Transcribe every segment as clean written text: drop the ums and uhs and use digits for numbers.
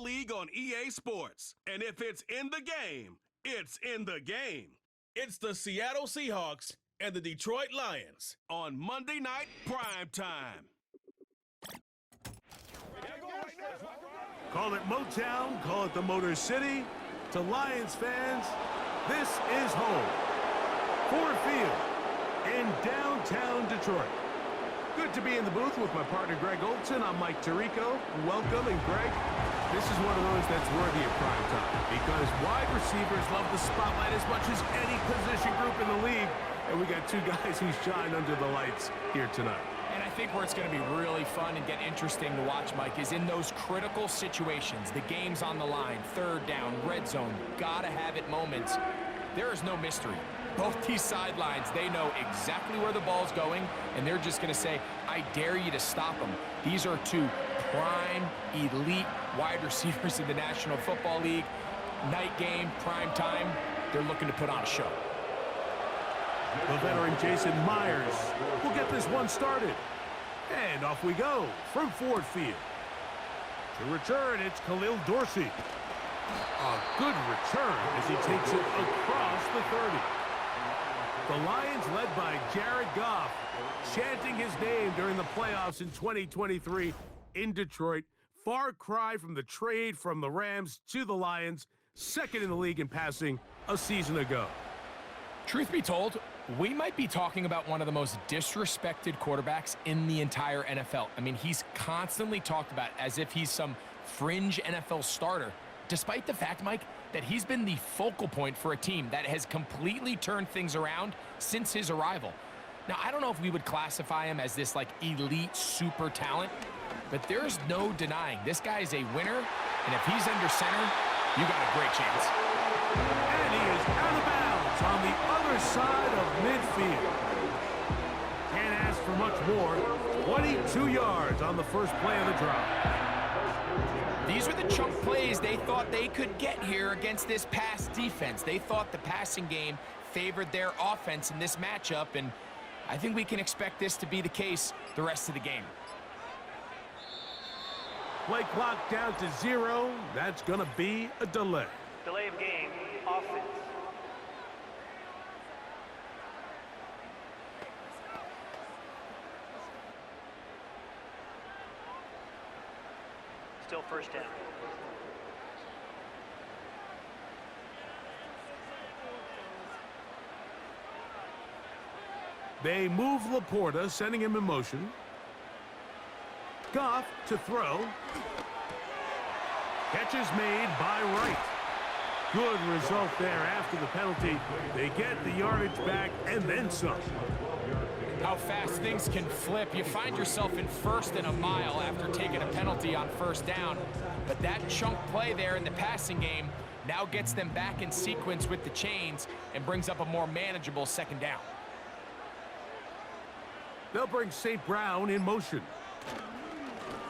Football League on EA Sports. And if it's in the game, it's in the game. It's the Seattle Seahawks and the Detroit Lions on Monday Night Primetime. Call it Motown, call it the Motor City. To Lions fans, this is home. Ford Field in downtown Detroit. Good to be in the booth with my partner Greg Olson. I'm Mike Tirico. Welcome, and Greg, this is one of those that's worthy of prime time because wide receivers love the spotlight as much as any position group in the league, and we got two guys who shine under the lights here tonight. And I think where it's going to be really fun and get interesting to watch, Mike, is in those critical situations. The game's on the line, third down, red zone, gotta have it moments. There is no mystery. Both these sidelines, they know exactly where the ball's going, and they're just going to say, I dare you to stop them. These are two prime, elite wide receivers in the National Football League. Night game, prime time, they're looking to put on a show. The veteran Jason Myers will get this one started. And off we go from Ford Field. To return, it's Khalil Dorsey. A good return as he takes it across the 30. The Lions, led by Jared Goff, chanting his name during the playoffs in 2023 in Detroit. Far cry from the trade from the Rams to the Lions, second in the league in passing a season ago. Truth be told, we might be talking about one of the most disrespected quarterbacks in the entire NFL. I mean, he's constantly talked about as if he's some fringe NFL starter, despite the fact, Mike, that he's been the focal point for a team that has completely turned things around since his arrival. Now, I don't know if we would classify him as this, like, elite super talent, but there's no denying this guy is a winner, and if he's under center, you got a great chance. And he is out of bounds on the other side of midfield. Can't ask for much more. 22 yards on the first play of the drive. These are the chunk plays they thought they could get here against this pass defense. They thought the passing game favored their offense in this matchup, and I think we can expect this to be the case the rest of the game. Play clock down to 0. That's going to be a delay. Delay of game, offense. Still first down. They move Laporta, sending him in motion. Goff to throw. Catch is made by Wright. Good result there after the penalty. They get the yardage back and then some. How fast things can flip. You find yourself in first and a mile after taking a penalty on first down. But that chunk play there in the passing game now gets them back in sequence with the chains and brings up a more manageable second down. They'll bring St. Brown in motion.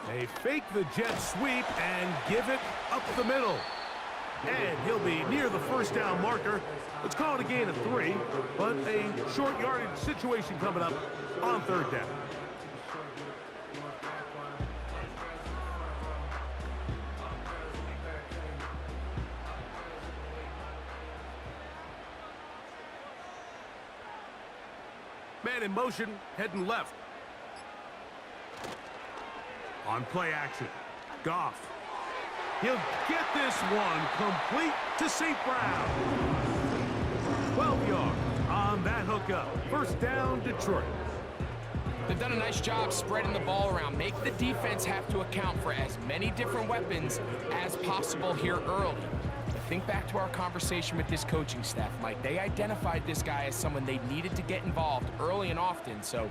They fake the jet sweep and give it up the middle. And he'll be near the first down marker. Let's call it a gain of 3, but a short yardage situation coming up on third down. Man in motion, heading left. On play action, Goff. He'll get this one complete to St. Brown. 12 yards on that hookup. First down, Detroit. They've done a nice job spreading the ball around. Make the defense have to account for as many different weapons as possible here early. Think back to our conversation with this coaching staff, Mike. They identified this guy as someone they needed to get involved early and often, so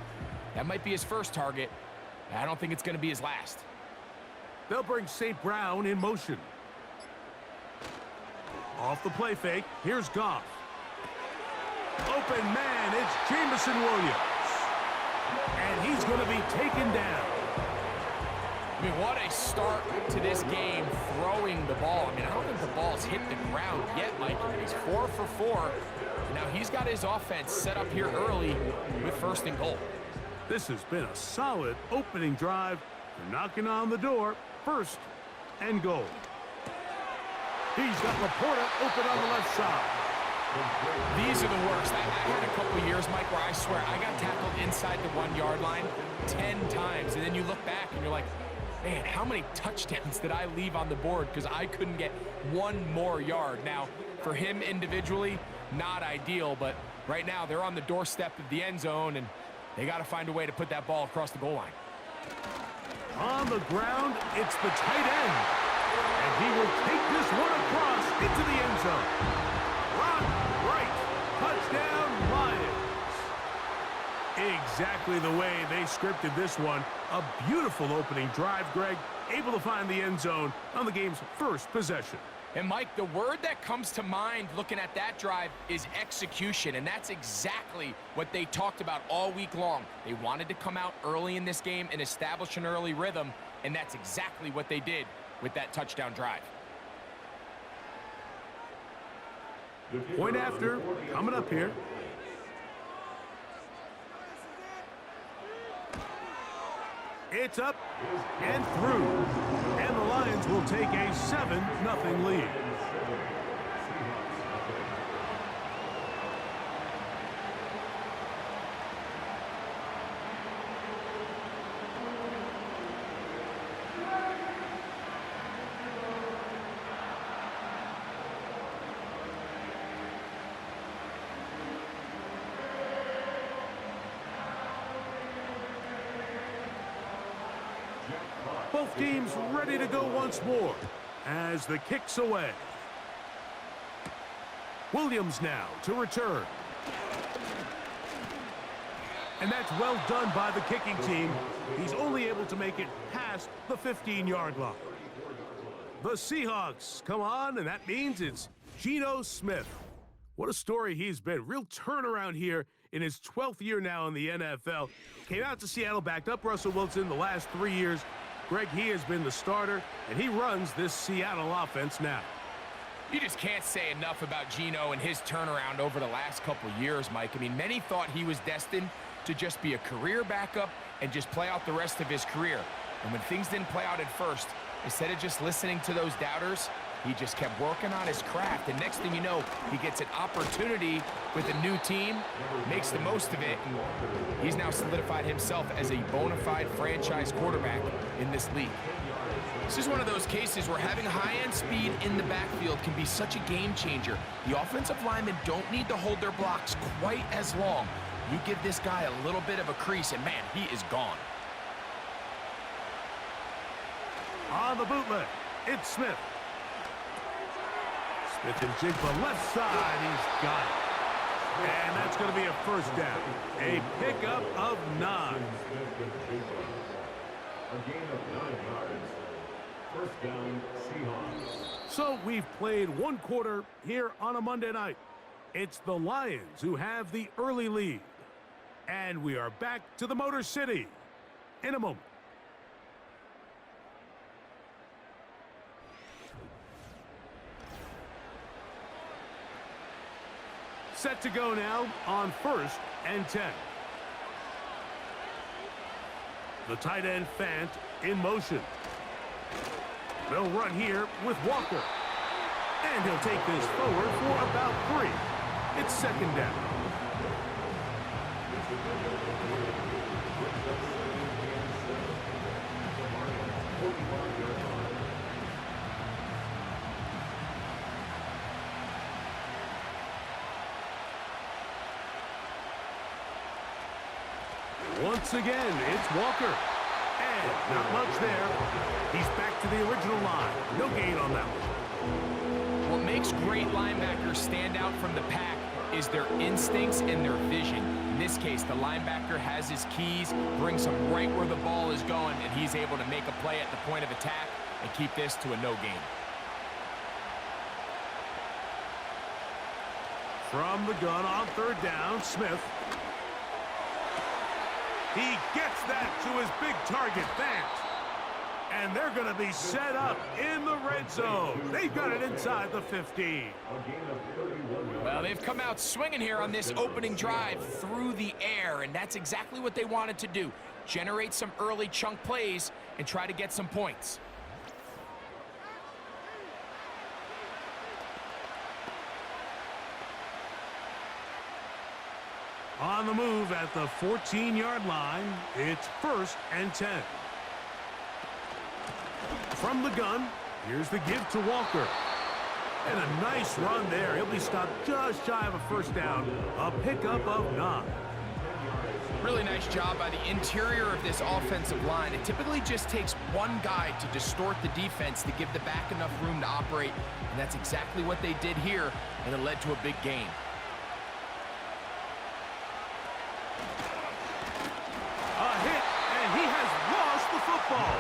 that might be his first target. I don't think it's going to be his last. They'll bring St. Brown in motion. Off the play fake, here's Goff. Open man, it's Jamison Williams. And he's going to be taken down. I mean, what a start to this game throwing the ball. I mean, I don't think the ball's hit the ground yet, Mike. He's 4 for 4. Now he's got his offense set up here early with first and goal. This has been a solid opening drive. They're knocking on the door. First and goal. He's got Laporta open on the left side. These are the worst. I had a couple of years, Mike, where I swear I got tackled inside the 1-yard line 10 times. And then you look back and you're like, man, how many touchdowns did I leave on the board because I couldn't get one more yard? Now, for him individually, not ideal, but right now they're on the doorstep of the end zone, and they got to find a way to put that ball across the goal line. On the ground, it's the tight end. And he will take this one across into the end zone. Rock right. Touchdown, Lions. Exactly the way they scripted this one. A beautiful opening drive, Greg. Able to find the end zone on the game's first possession. And, Mike, the word that comes to mind looking at that drive is execution, and that's exactly what they talked about all week long. They wanted to come out early in this game and establish an early rhythm, and that's exactly what they did with that touchdown drive. Point after, coming up here. It's up and through. And the Lions will take a 7-0 lead. Both teams ready to go once more as the kick's away. Williams now to return. And that's well done by the kicking team. He's only able to make it past the 15-yard line. The Seahawks come on, and that means it's Geno Smith. What a story he's been. Real turnaround here in his 12th year now in the NFL. Came out to Seattle, backed up Russell Wilson the last 3 years. Greg, he has been the starter, and he runs this Seattle offense now. You just can't say enough about Geno and his turnaround over the last couple years, Mike. I mean, many thought he was destined to just be a career backup and just play out the rest of his career. And when things didn't play out at first, instead of just listening to those doubters, he just kept working on his craft. And next thing you know, he gets an opportunity with a new team, makes the most of it, and he's now solidified himself as a bona fide franchise quarterback in this league. This is one of those cases where having high-end speed in the backfield can be such a game changer. The offensive linemen don't need to hold their blocks quite as long. You give this guy a little bit of a crease, and man, he is gone. On the bootleg, it's Smith. Smith and Jigba left side, he's got it. And that's going to be a first down. A pickup of 9. A gain of 9 yards. First down, Seahawks. So we've played one quarter here on a Monday night. It's the Lions who have the early lead. And we are back to the Motor City in a moment. Set to go now on 1st and 10. The tight end Fant in motion. They'll run here with Walker. And he'll take this forward for about 3. It's second down. Once again, it's Walker. And not much there. He's back to the original line. No gain on that one. What makes great linebackers stand out from the pack is their instincts and their vision. In this case, the linebacker has his keys, brings him right where the ball is going, and he's able to make a play at the point of attack and keep this to a no gain. From the gun on 3rd down, Smith. He gets that to his big target, Fant. And they're going to be set up in the red zone. They've got it inside the 15. Well, they've come out swinging here on this opening drive through the air, and that's exactly what they wanted to do. Generate some early chunk plays and try to get some points. On the move at the 14-yard line, it's 1st and 10. From the gun, here's the give to Walker. And a nice run there. He'll be stopped just shy of a first down. A pickup of 9. Really nice job by the interior of this offensive line. It typically just takes one guy to distort the defense to give the back enough room to operate, and that's exactly what they did here, and it led to a big gain. A hit, and he has lost the football.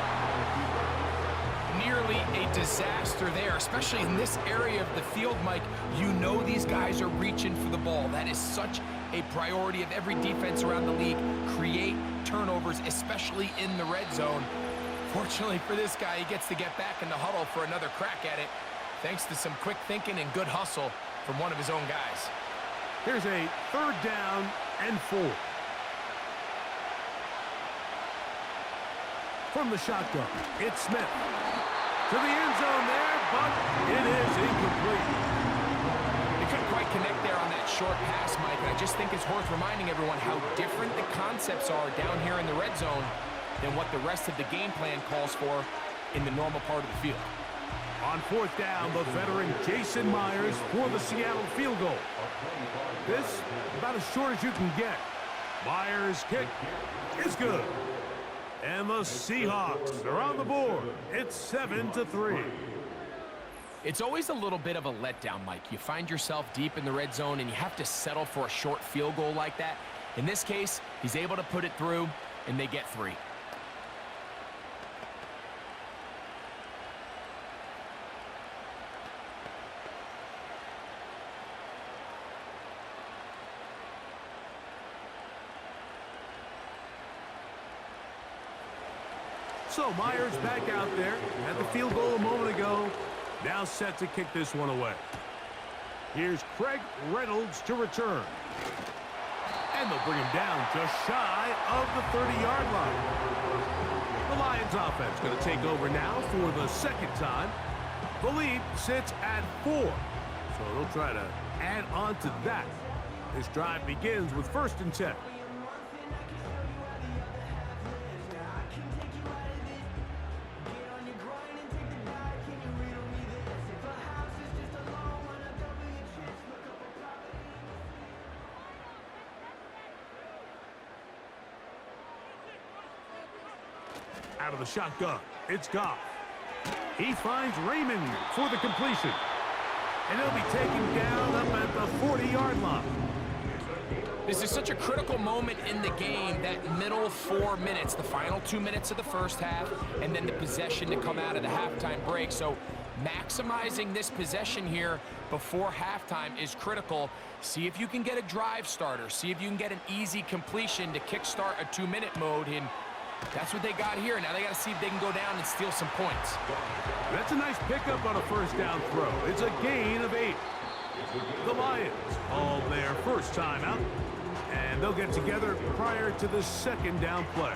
Nearly a disaster there, especially in this area of the field, Mike. You know these guys are reaching for the ball. That is such a priority of every defense around the league. Create turnovers, especially in the red zone. Fortunately for this guy, he gets to get back in the huddle for another crack at it, thanks to some quick thinking and good hustle from one of his own guys. Here's a 3rd down and 4. From the shotgun, it's Smith. To the end zone there, but it is incomplete. They couldn't quite connect there on that short pass, Mike, and I just think it's worth reminding everyone how different the concepts are down here in the red zone than what the rest of the game plan calls for in the normal part of the field. On 4th down, the veteran Jason Myers for the Seattle field goal. This, about as short as you can get. Myers' kick is good. And the Seahawks are on the board. It's 7-3. It's always a little bit of a letdown, Mike. You find yourself deep in the red zone and you have to settle for a short field goal like that. In this case, he's able to put it through, and they get 3. So Myers back out there. Had the field goal a moment ago. Now set to kick this one away. Here's Craig Reynolds to return. And they'll bring him down just shy of the 30-yard line. The Lions offense going to take over now for the 2nd time. The lead sits at 4. So they'll try to add on to that. This drive begins with 1st and 10. Out of the shotgun, it's Goff. He finds Raymond for the completion. And he'll be taken down up at the 40-yard line. This is such a critical moment in the game, that middle 4 minutes, the final 2 minutes of the first half, and then the possession to come out of the halftime break. So maximizing this possession here before halftime is critical. See if you can get a drive starter. See if you can get an easy completion to kickstart a 2-minute mode. And that's what they got here. Now they got to see if they can go down and steal some points. That's a nice pickup on a 1st down throw. It's a gain of 8. The Lions all their first time out, and they'll get together prior to the 2nd down play.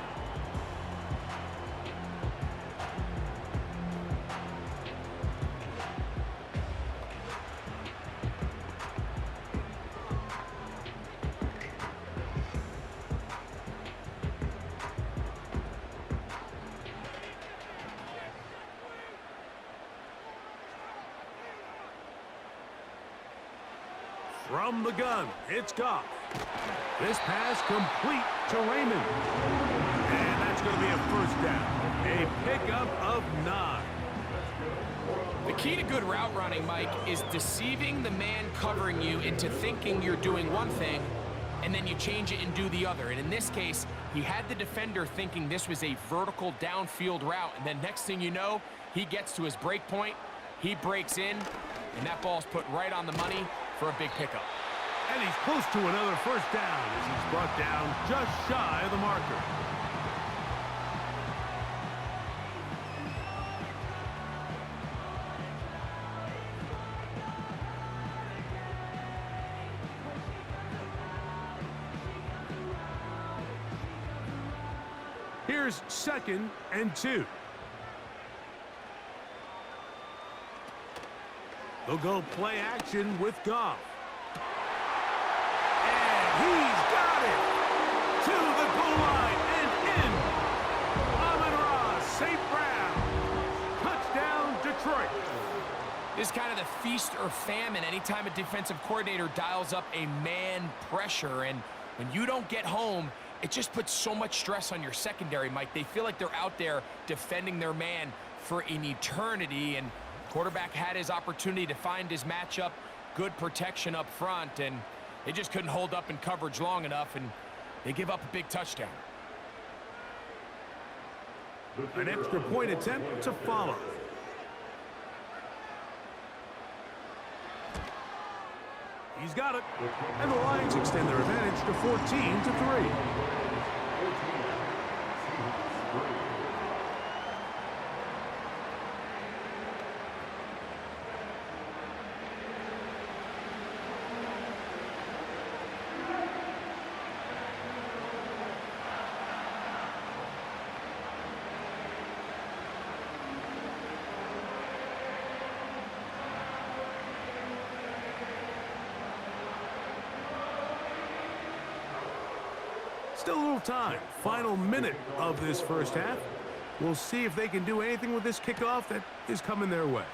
From the gun, it's Goff. This pass complete to Raymond. And that's going to be a 1st down. A pickup of 9. The key to good route running, Mike, is deceiving the man covering you into thinking you're doing one thing, and then you change it and do the other. And in this case, he had the defender thinking this was a vertical downfield route, and then next thing you know, he gets to his break point, he breaks in, and that ball's put right on the money for a big pickup. And he's close to another 1st down as he's brought down just shy of the marker. Here's 2nd and 2. They'll go play action with Goff. And he's got strike. This is kind of the feast or famine anytime a defensive coordinator dials up a man pressure. And when you don't get home, it just puts so much stress on your secondary, Mike. They feel like they're out there defending their man for an eternity. And quarterback had his opportunity to find his matchup, good protection up front, and they just couldn't hold up in coverage long enough, and they give up a big touchdown. An extra point attempt to follow. He's got it. And the Lions extend their advantage to 14-3. Still a little time. Final minute of this first half. We'll see if they can do anything with this kickoff that is coming their way.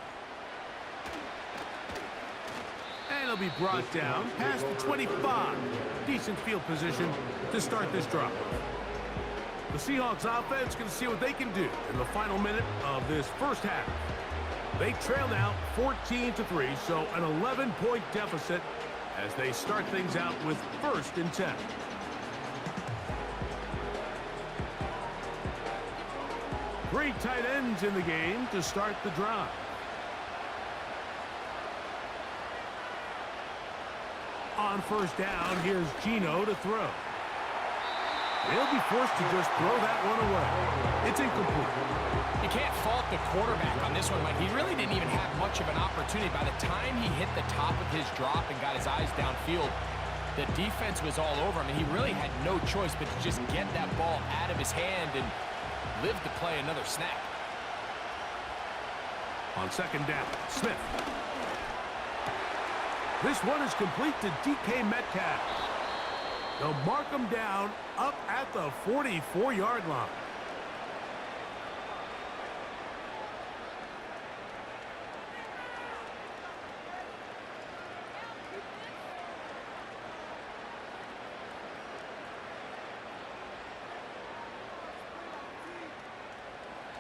And it'll be brought down past the 25. Decent field position to start this drive. The Seahawks offense going to see what they can do in the final minute of this first half. They trail now 14-3, so an 11-point deficit as they start things out with 1st and 10. Three tight ends in the game to start the drive. On first down, here's Gino to throw. He'll be forced to just throw that one away. It's incomplete. You can't fault the quarterback on this one, Mike. He really didn't even have much of an opportunity. By the time he hit the top of his drop and got his eyes downfield, the defense was all over him, and he really had no choice but to just get that ball out of his hand and live to play another snap. On second down, Smith. This one is complete to DK Metcalf. They'll mark him down up at the 44-yard line.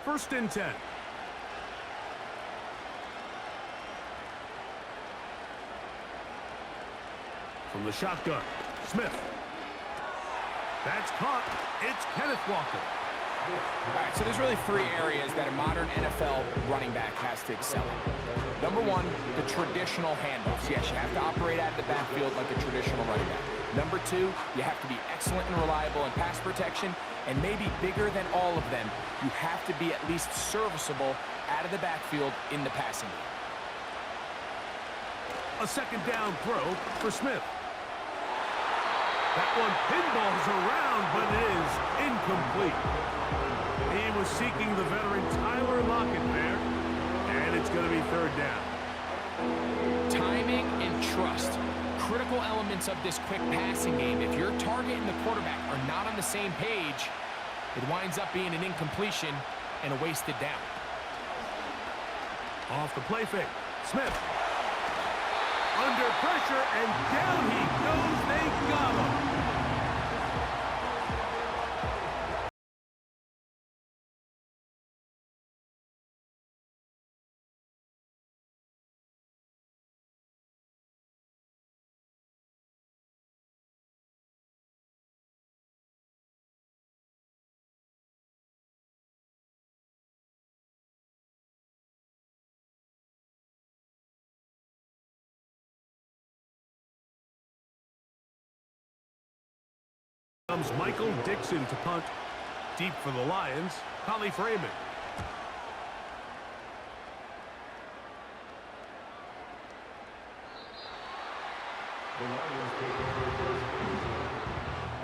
First and 10. From the shotgun, Smith. That's caught. It's Kenneth Walker. All right, so there's really three areas that a modern NFL running back has to excel in. Number one, the traditional handoffs. Yes, you have to operate out of the backfield like a traditional running back. Number two, you have to be excellent and reliable in pass protection, and maybe bigger than all of them, you have to be at least serviceable out of the backfield in the passing game. A second down throw for Smith. That one pinballs around, but it is incomplete. He was seeking the veteran Tyler Lockett there, and it's going to be third down. Timing and trust, critical elements of this quick passing game. If your target and the quarterback are not on the same page, it winds up being an incompletion and a wasted down. Off the play fake, Smith. Under pressure, and down he goes. They got him. Comes Michael Dixon to punt. Deep for the Lions, Holly Freeman. The Lions take over first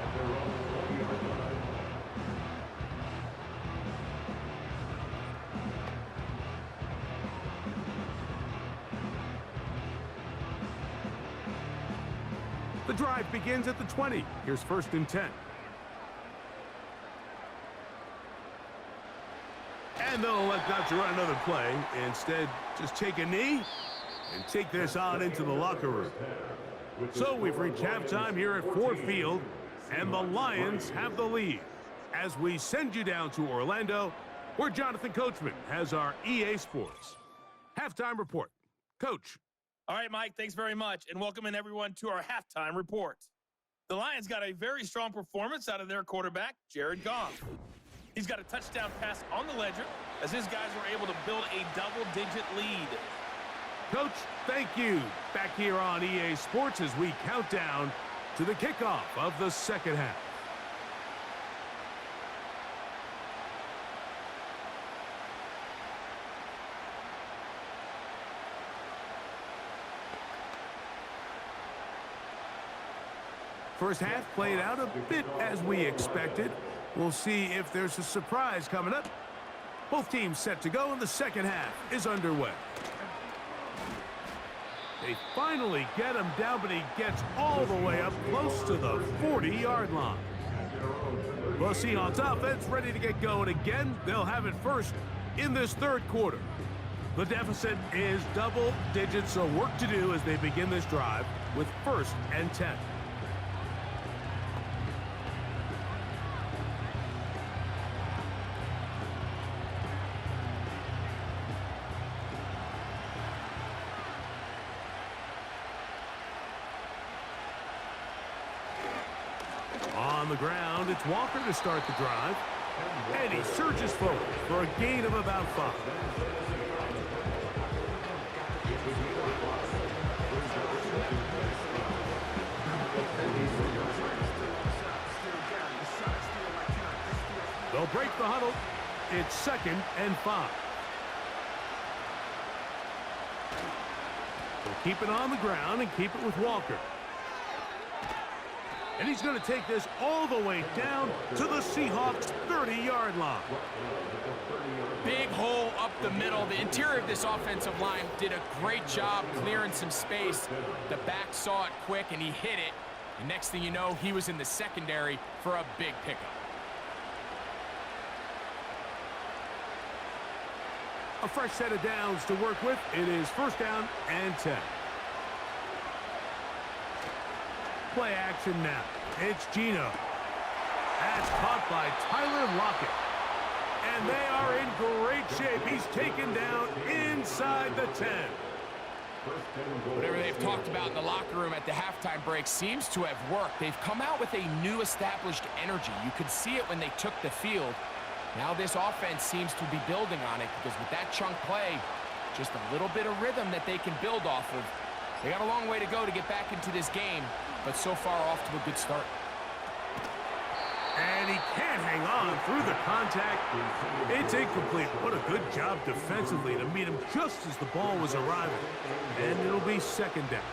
at their own 40-yard line. The drive begins at the 20. Here's first and 10. And And they'll elect not to run another play. Instead, just take a knee and take this on into the locker room. So we've reached halftime here at Ford Field, and the Lions have the lead. As we send you down to Orlando, where Jonathan Coachman has our EA Sports halftime report. Coach. All right, Mike, thanks very much, and welcome in everyone to our halftime report. The Lions got a very strong performance out of their quarterback, Jared Goff. He's got a touchdown pass on the ledger as his guys were able to build a double-digit lead. Coach, thank you. Back here on EA Sports as we count down to the kickoff of the second half. First half played out a bit as we expected. We'll see if there's a surprise coming up. Both teams set to go, and the second half is underway. They finally get him down, but he gets all the way up close to the 40-yard line. The Seahawks offense ready to get going again. They'll have it first in this third quarter. The deficit is double digits, so work to do as they begin this drive with 1st and 10. On the ground, it's Walker to start the drive. And he surges forward for a gain of about 5. They'll break the huddle. It's 2nd and 5. They'll keep it on the ground and keep it with Walker. And he's going to take this all the way down to the Seahawks' 30-yard line. Big hole up the middle. The interior of this offensive line did a great job clearing some space. The back saw it quick, and he hit it. And next thing you know, he was in the secondary for a big pickup. A fresh set of downs to work with. It is 1st down and 10. Play action now. It's Gino. That's caught by Tyler Lockett. And they are in great shape. He's taken down inside the 10. Whatever they've talked about in the locker room at the halftime break seems to have worked. They've come out with a new established energy. You could see it when they took the field. Now this offense seems to be building on it because with that chunk play, just a little bit of rhythm that they can build off of. They got a long way to go to get back into this game, but so far off to a good start. And he can't hang on through the contact. It's incomplete. What a good job defensively to meet him just as the ball was arriving. And it'll be 2nd down.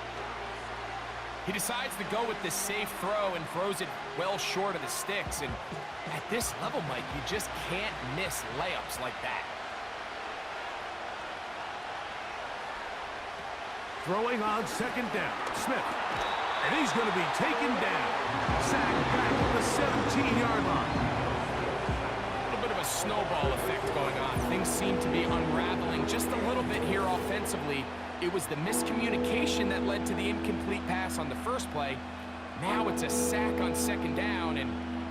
He decides to go with this safe throw and throws it well short of the sticks. And at this level, Mike, you just can't miss layups like that. Throwing on 2nd down. Smith. And he's going to be taken down. Sacked back at the 17-yard line. A little bit of a snowball effect going on. Things seem to be unraveling just a little bit here offensively. It was the miscommunication that led to the incomplete pass on the first play. Now it's a sack on 2nd down, and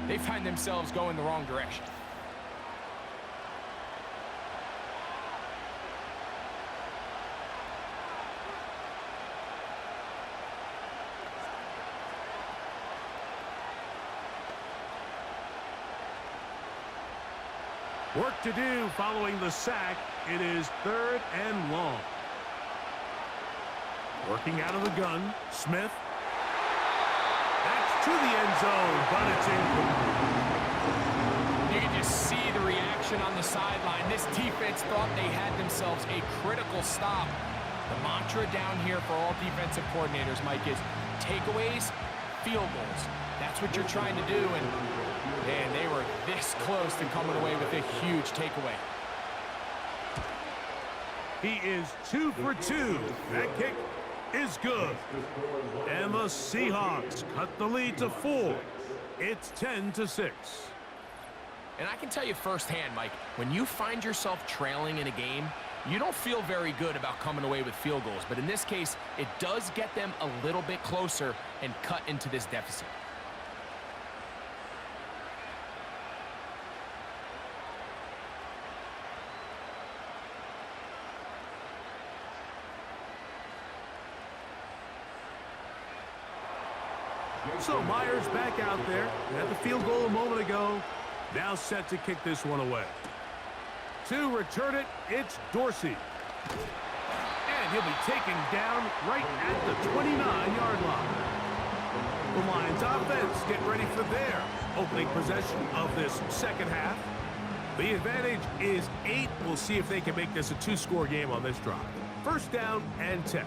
they find themselves going the wrong direction. Work to do following the sack. It is 3rd and long. Working out of the gun, Smith. That's to the end zone, but it's incomplete. You can just see the reaction on the sideline. This defense thought they had themselves a critical stop. The mantra down here for all defensive coordinators, Mike, is takeaways, field goals. That's what you're trying to do, and man, they were this close to coming away with a huge takeaway. He is 2 for 2. That kick is good. And the Seahawks cut the lead to 4. It's 10-6. And I can tell you firsthand, Mike, when you find yourself trailing in a game, you don't feel very good about coming away with field goals. But in this case, it does get them a little bit closer and cut into this deficit. So Myers back out there. Had the field goal a moment ago. Now set to kick this one away. To return it, it's Dorsey. And he'll be taken down right at the 29-yard line. The Lions offense get ready for their opening possession of this second half. The advantage is 8. We'll see if they can make this a 2-score game on this drive. First down and 10.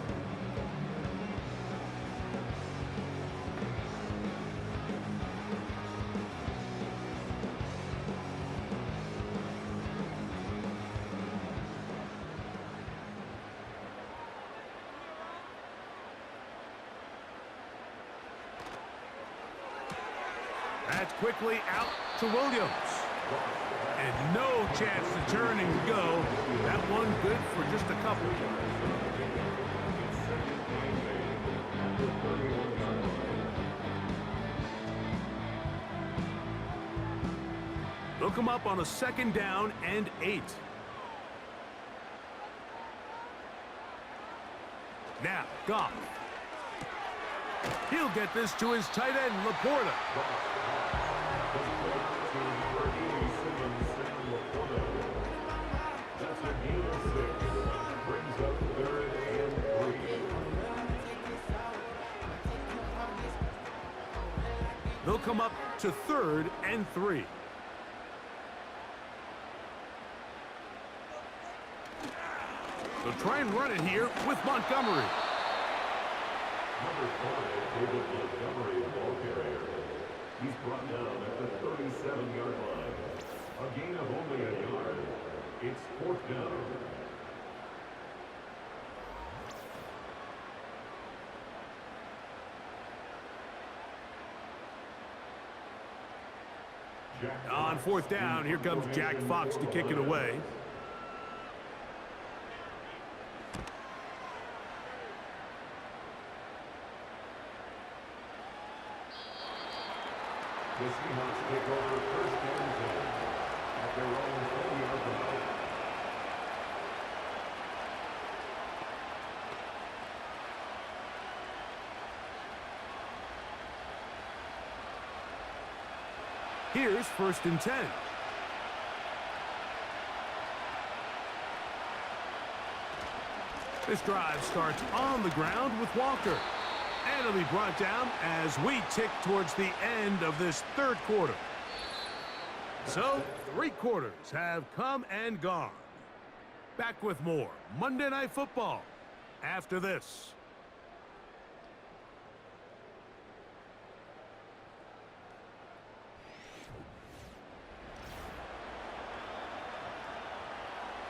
That's quickly out to Williams. And no chance to turn and go. That one good for just a couple. They'll come up on a second down and 8. Now, Goff. He'll get this to his tight end, Laporta. They'll come up to 3rd and 3. They'll try and run it here with Montgomery. Number 5, David Montgomery, ball carrier. He's brought down at the 37-yard line. A gain of only a yard. It's 4th down. On 4th down, here comes Jack Fox to kick it away. The Seahawks take over first and 10 at their own 40-yard line. Here's 1st and 10. This drive starts on the ground with Walker. And it'll be brought down as we tick towards the end of this 3rd quarter. So, 3 quarters have come and gone. Back with more Monday Night Football after this.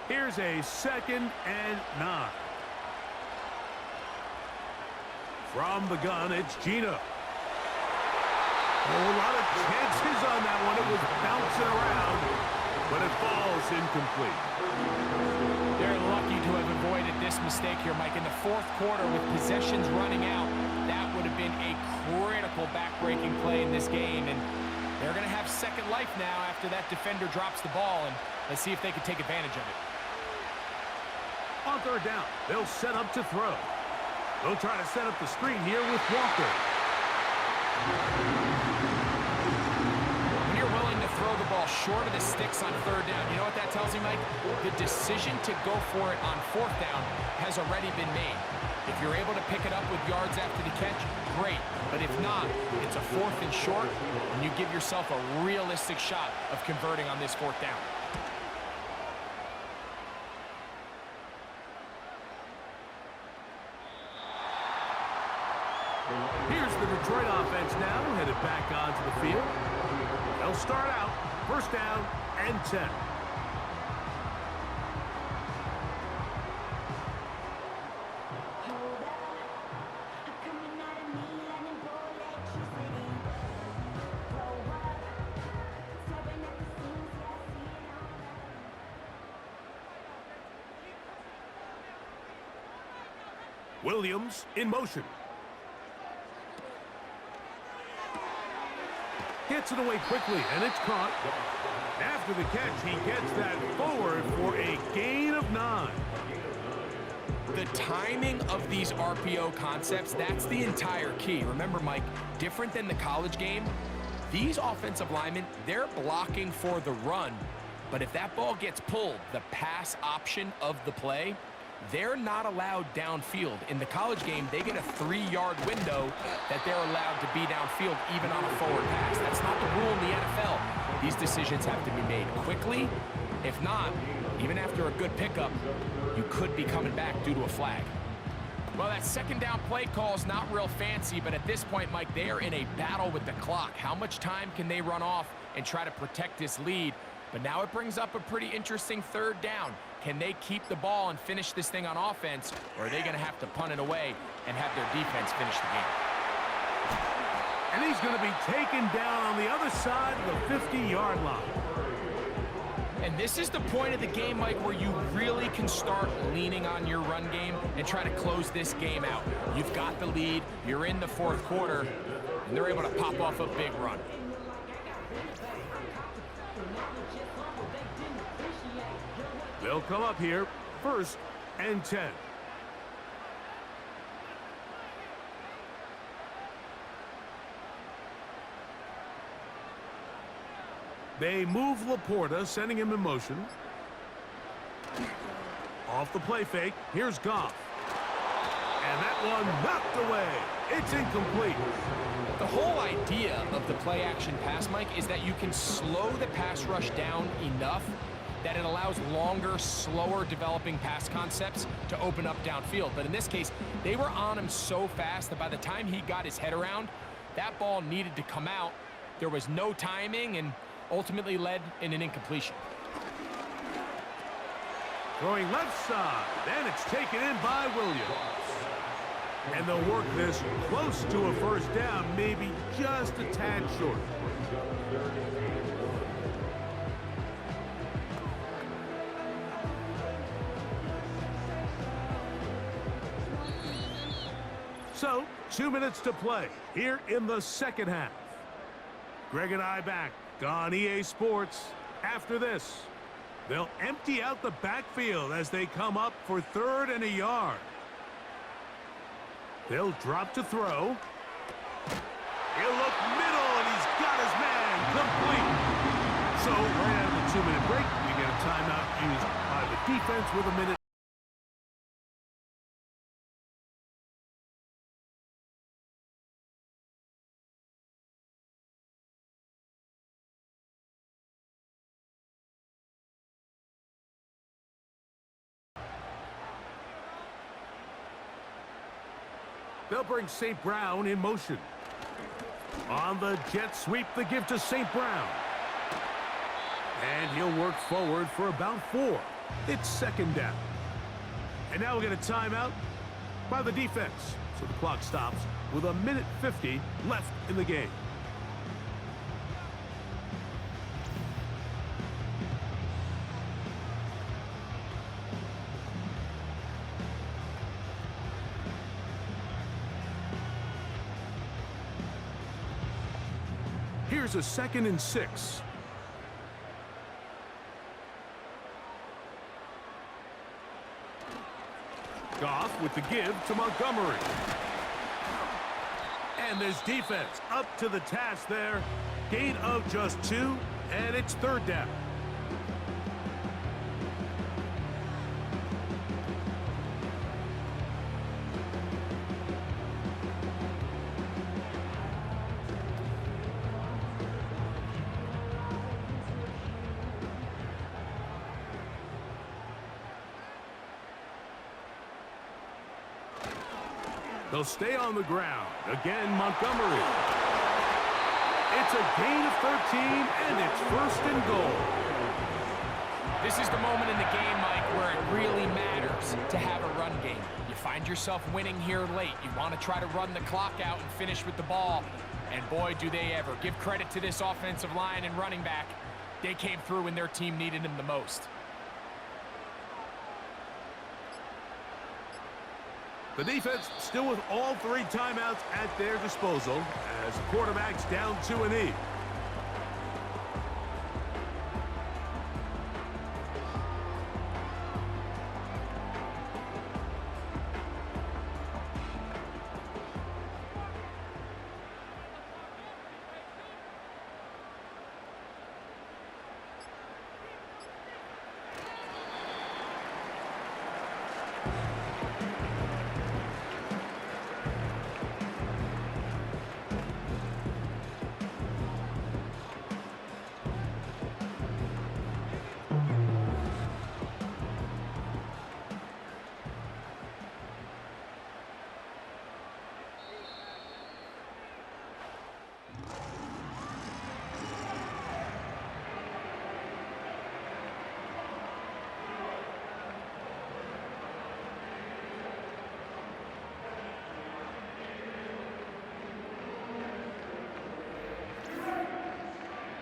Here's a 2nd and 9. From the gun, it's Gino. Oh, a lot of chances on that one. It was bouncing around, but it falls incomplete. They're lucky to have avoided this mistake here, Mike. In the 4th quarter, with possessions running out, that would have been a critical back-breaking play in this game. And they're going to have second life now after that defender drops the ball. And let's see if they can take advantage of it. On 3rd down, they'll set up to throw. They'll try to set up the screen here with Walker. When you're willing to throw the ball short of the sticks on 3rd down, you know what that tells me, Mike? The decision to go for it on 4th down has already been made. If you're able to pick it up with yards after the catch, great. But if not, it's a 4th and short, and you give yourself a realistic shot of converting on this 4th down. Here's the Detroit offense now, headed back onto the field. They'll start out 1st down and 10. Williams in motion. Gets it away quickly, and it's caught. After the catch, he gets that forward for a gain of 9. The timing of these RPO concepts, that's the entire key. Remember, Mike, different than the college game, these offensive linemen, they're blocking for the run, but if that ball gets pulled, the pass option of the play, they're not allowed downfield. In the college game, they get a 3-yard window that they're allowed to be downfield even on a forward pass. That's not the rule in the NFL. These decisions have to be made quickly. If not, even after a good pickup, you could be coming back due to a flag. Well, that second down play call is not real fancy, but at this point, Mike, they are in a battle with the clock. How much time can they run off and try to protect this lead? But now it brings up a pretty interesting third down. Can they keep the ball and finish this thing on offense, or are they going to have to punt it away and have their defense finish the game? And he's going to be taken down on the other side of the 50-yard line. And this is the point of the game, Mike, where you really can start leaning on your run game and try to close this game out. You've got the lead, you're in the fourth quarter, and they're able to pop off a big run. They'll come up here, 1st and 10. They move Laporta, sending him in motion. Off the play fake, here's Goff. And that one knocked away. It's incomplete. The whole idea of the play-action pass, Mike, is that you can slow the pass rush down enough that it allows longer, slower developing pass concepts to open up downfield. But in this case, they were on him so fast that by the time he got his head around, that ball needed to come out. There was no timing and ultimately led in an incompletion. Throwing left side, and it's taken in by Williams. And they'll work this close to a first down, maybe just a tad short. So, 2 minutes to play here in the second half. Greg and I back on EA Sports. After this, they'll empty out the backfield as they come up for 3rd and a yard. They'll drop to throw. He'll look middle, and he's got his man complete. So, right out of the 2-minute break, we get a timeout used by the defense with a minute. They'll bring St. Brown in motion. On the jet sweep, the give to St. Brown. And he'll work forward for about 4. It's 2nd down. And now we'll get a timeout by the defense. So the clock stops with 1:50 left in the game. Here's a 2nd and 6. Goff with the give to Montgomery. And this defense up to the task there. Gain of just 2, and it's 3rd down. They'll stay on the ground. Again, Montgomery. It's a gain of 13, and it's 1st and goal. This is the moment in the game, Mike, where it really matters to have a run game. You find yourself winning here late. You want to try to run the clock out and finish with the ball. And boy, do they ever. Give credit to this offensive line and running back. They came through when their team needed them the most. The defense still with all 3 timeouts at their disposal as quarterback's down to a knee.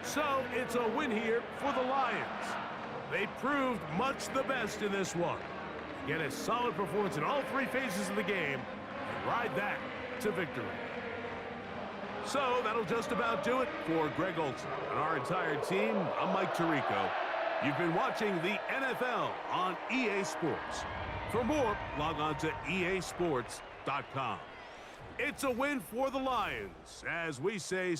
So it's a win here for the Lions. They proved much the best in this one. Get a solid performance in all 3 phases of the game and ride that to victory. So that'll just about do it for Greg Olson and our entire team. I'm Mike Tirico. You've been watching the NFL on EA Sports. For more, log on to easports.com. It's a win for the Lions, as we say